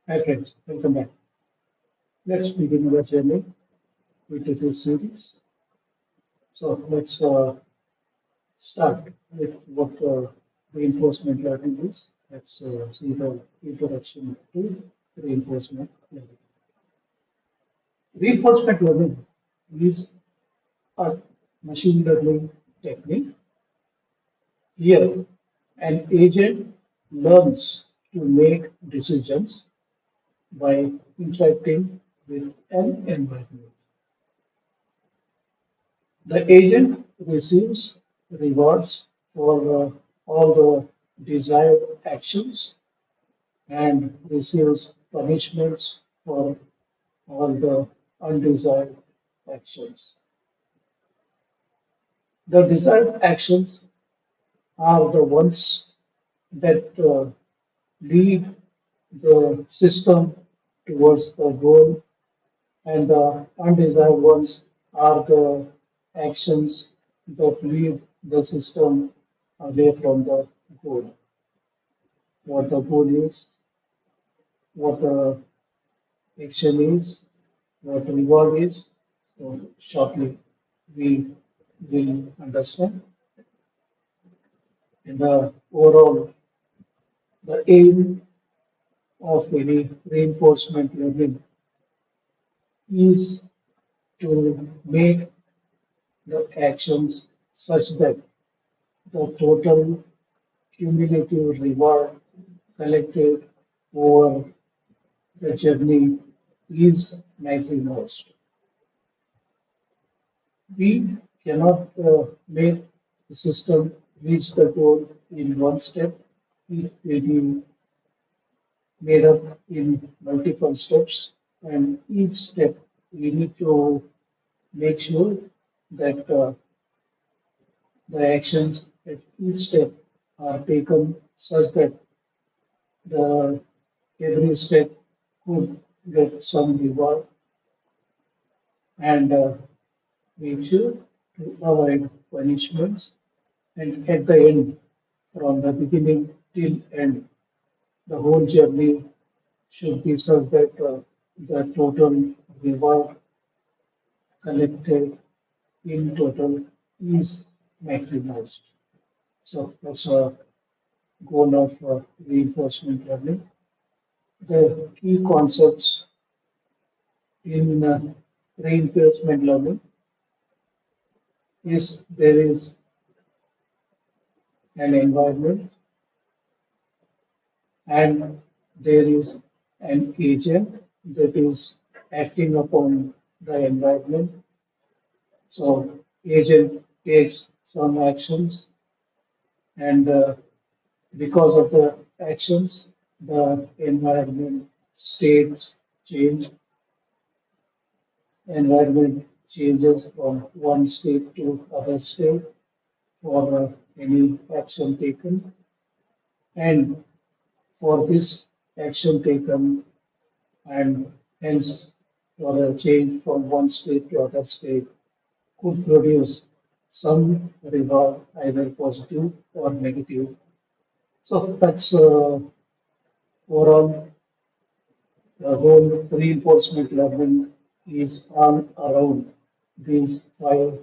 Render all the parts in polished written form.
Hi friends, welcome back. Let's begin our journey with this series. So let's start with what reinforcement learning is. Let's see the introduction to reinforcement learning. Reinforcement learning is a machine learning technique. Here, an agent learns to make decisions by interacting with an environment. The agent receives rewards for all the desired actions and receives punishments for all the undesired actions. The desired actions are the ones that lead the system towards the goal, and the undesired ones are the actions that lead the system away from the goal. What the goal is, what the action is, what the reward is. So shortly we will understand. And the overall the aim of any reinforcement learning is to make the actions such that the total cumulative reward collected over the journey is maximized. We cannot make the system reach the goal in one step. It will be made up in multiple steps, and each step we need to make sure that the actions at each step are taken such that the every step could get some reward and make sure to avoid punishments. And at the end, from the beginning till end, the whole journey should be such that the total reward collected in total is maximized. So that's a goal of reinforcement learning. The key concepts in reinforcement learning is there is an environment and there is an agent that is acting upon the environment. So agent takes some actions and because of the actions, the environment states change. Environment changes from one state to other state for any action taken. And for this action taken and hence for a change from one state to other state could produce some reward, either positive or negative. So that's overall the whole reinforcement learning is all around these five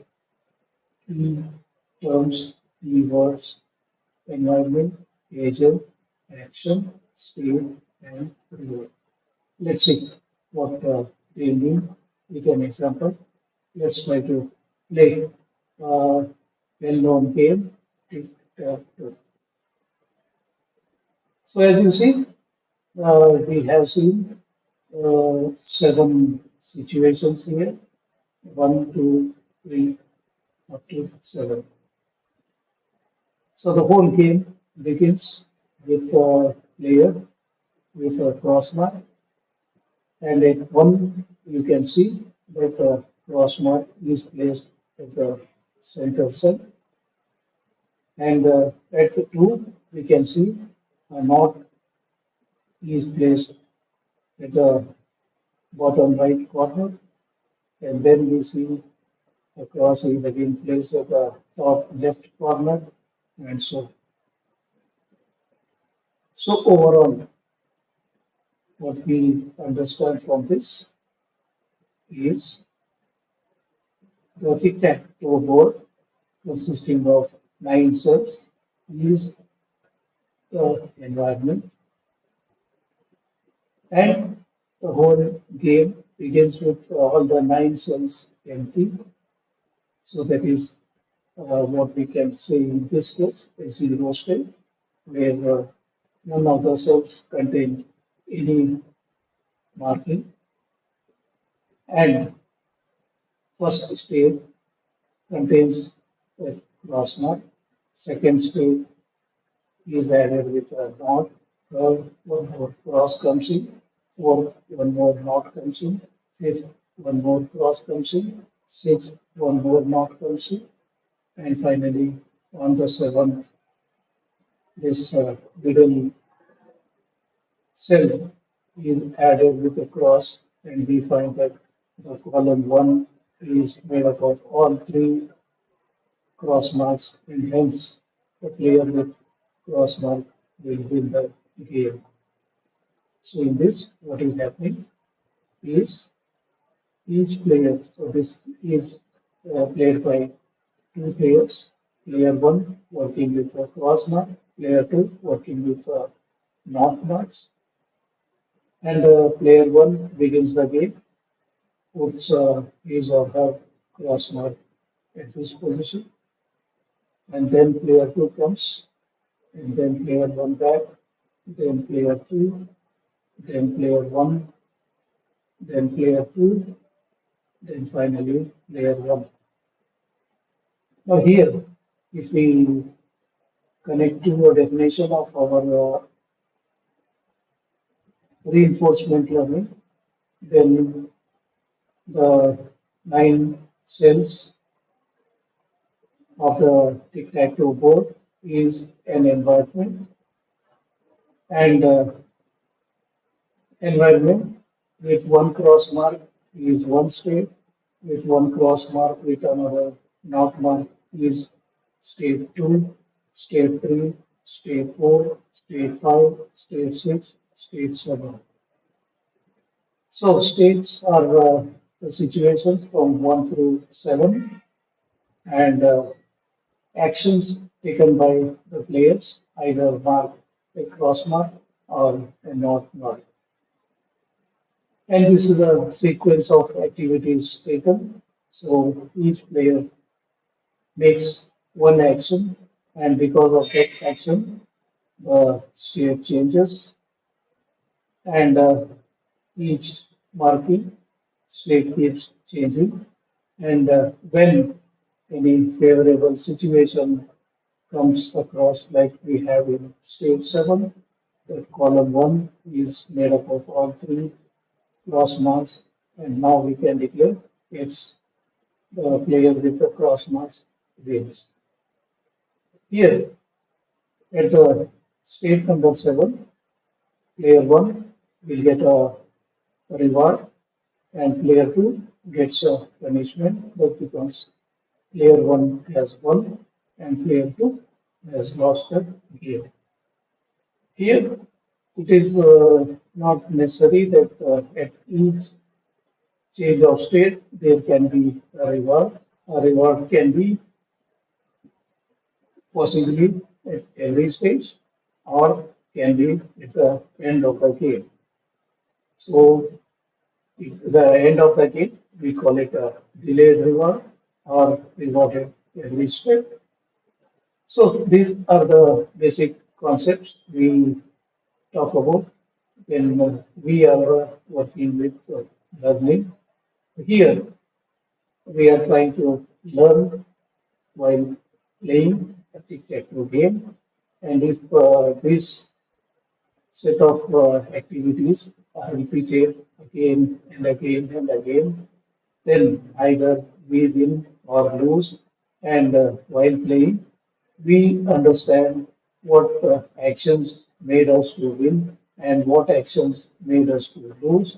key terms, keywords: environment, agent, action, state, and reward. Let's see what they mean with an example. Let's try to play a well-known game. Tic-Tac-Toe. So as you see, we have seen seven situations here. One, two, three, up to seven. So the whole game begins with a player with a cross mark, and at one you can see that the cross mark is placed at the center cell, and at the two we can see a knot is placed at the bottom right corner, and then we see a cross is again placed at the top left corner, and so. So overall, what we understand from this is the tic-tac-toe board consisting of 9 cells is the environment, and the whole game begins with all the 9 cells empty. So that is what we can say in this case, a zero state, where none of the cells contain any marking. And first state contains a cross mark. Second state is added with a knot. Third, one more cross comes in. Fourth, one more knot comes in. Fifth, one more cross comes in. Sixth, one more knot comes in. And finally, on the seventh, this middle cell is added with a cross, and we find that the column 1 is made up of all three cross marks, and hence the player with cross mark will win the game. So in this, what is happening is each player, so this is played by two players, player 1 working with a cross mark, player 2 working with knot marks, and player 1 begins the game, puts his or her cross mark at this position, and then player 2 comes, and then player 1 back, then player 2, then player 1, then player 2, then finally player 1. Now here, if we connect to a definition of our reinforcement learning, then the 9 cells of the tic-tac-toe board is an environment, and environment with one cross mark is one state, with one cross mark with another not mark is state 2, state 3, state 4, state 5, state 6, state 7. So states are the situations from 1 through 7, and actions taken by the players, either mark a cross mark or a not mark. And this is a sequence of activities taken. So each player makes one action, and because of that action, the state changes, and each marking state keeps changing. And when any favorable situation comes across, like we have in state 7, that column 1 is made up of all three cross marks, and now we can declare it's the player with the cross marks wins. Here, at the state number 7, player 1 will get a reward, and player 2 gets a punishment, but because player 1 has won and player 2 has lost the game. Here, it is not necessary that at each change of state there can be a reward. A reward can be possibly at every stage or can be at the end of the game. So, at the end of the game, we call it a delayed reward or rewarded every step. So, these are the basic concepts we talk about when we are working with learning. Here, we are trying to learn while playing a tic-tac-toe game, and if this set of activities are repeated again and again and again, then either we win or lose. And while playing, we understand what actions made us to win and what actions made us to lose.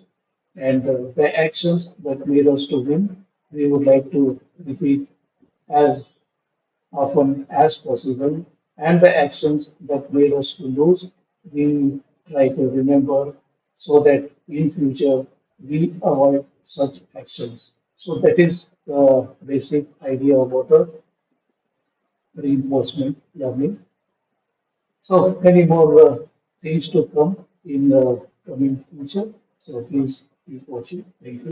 And the actions that made us to win, we would like to repeat as often as possible. And the actions that made us to lose, we try to remember so that in future we avoid such actions. So that is the basic idea about the reinforcement learning. So many more things to come in the coming future. So please keep watching. Thank you.